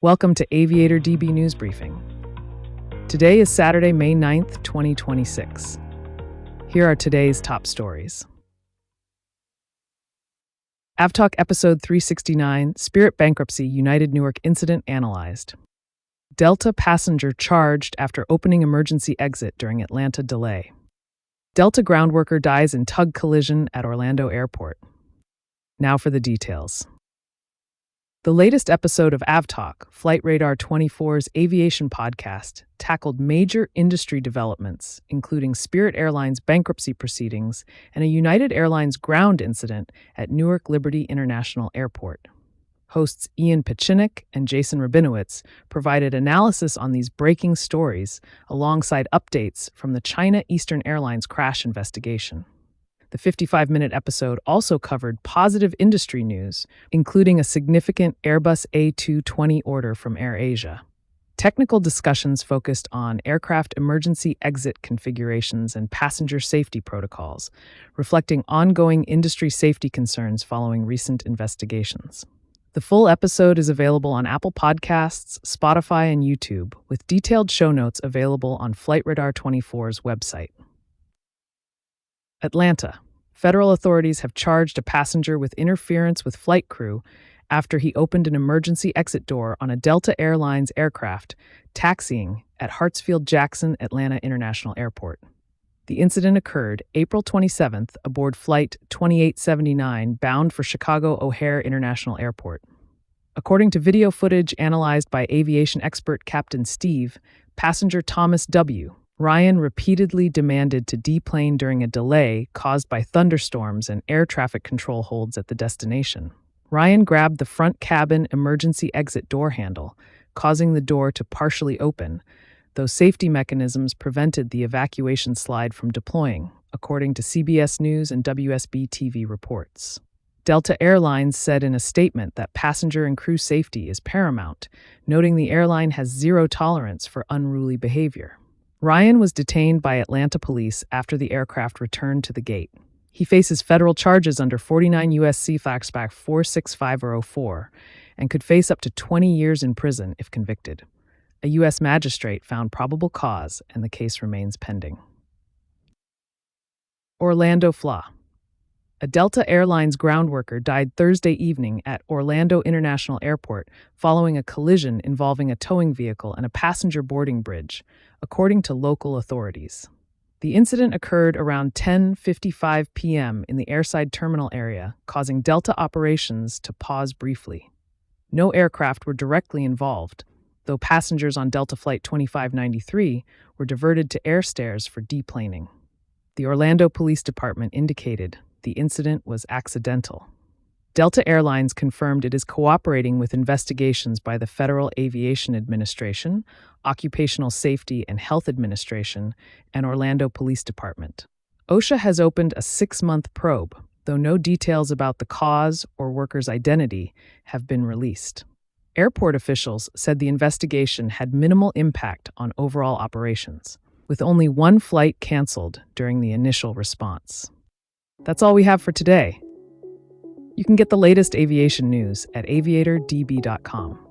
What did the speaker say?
Welcome to Aviator DB News Briefing. Today is Saturday, May 9th, 2026. Here are today's top stories. AvTalk Episode 369, Spirit Bankruptcy United Newark Incident Analyzed. Delta passenger charged after opening emergency exit during Atlanta delay. Delta groundworker dies in tug collision at Orlando Airport. Now for the details. The latest episode of AvTalk, Flight Radar 24's aviation podcast, tackled major industry developments, including Spirit Airlines bankruptcy proceedings and a United Airlines ground incident at Newark Liberty International Airport. Hosts Ian Pachinnik and Jason Rabinowitz provided analysis on these breaking stories alongside updates from the China Eastern Airlines crash investigation. The 55-minute episode also covered positive industry news, including a significant Airbus A220 order from AirAsia. Technical discussions focused on aircraft emergency exit configurations and passenger safety protocols, reflecting ongoing industry safety concerns following recent investigations. The full episode is available on Apple Podcasts, Spotify, and YouTube, with detailed show notes available on Flight Radar 24's website. Atlanta. Federal authorities have charged a passenger with interference with flight crew after he opened an emergency exit door on a Delta Airlines aircraft taxiing at Hartsfield-Jackson Atlanta International Airport. The incident occurred April 27th aboard Flight 2879 bound for Chicago O'Hare International Airport. According to video footage analyzed by aviation expert Captain Steve, passenger Thomas W. Ryan repeatedly demanded to deplane during a delay caused by thunderstorms and air traffic control holds at the destination. Ryan grabbed the front cabin emergency exit door handle, causing the door to partially open, though safety mechanisms prevented the evacuation slide from deploying, according to CBS News and WSB-TV reports. Delta Airlines said in a statement that passenger and crew safety is paramount, noting the airline has zero tolerance for unruly behavior. Ryan was detained by Atlanta police after the aircraft returned to the gate. He faces federal charges under 49 U.S.C. Flashback 46504 and could face up to 20 years in prison if convicted. A U.S. magistrate found probable cause and the case remains pending. Orlando FLA. A Delta Airlines ground worker died Thursday evening at Orlando International Airport following a collision involving a towing vehicle and a passenger boarding bridge, according to local authorities. The incident occurred around 10:55 p.m. in the airside terminal area, causing Delta operations to pause briefly. No aircraft were directly involved, though passengers on Delta Flight 2593 were diverted to air stairs for deplaning. The Orlando Police Department indicated the incident was accidental. Delta Airlines confirmed it is cooperating with investigations by the Federal Aviation Administration, Occupational Safety and Health Administration, and Orlando Police Department. OSHA has opened a 6-month probe, though no details about the cause or worker's identity have been released. Airport officials said the investigation had minimal impact on overall operations, with only one flight canceled during the initial response. That's all we have for today. You can get the latest aviation news at aviatordb.com.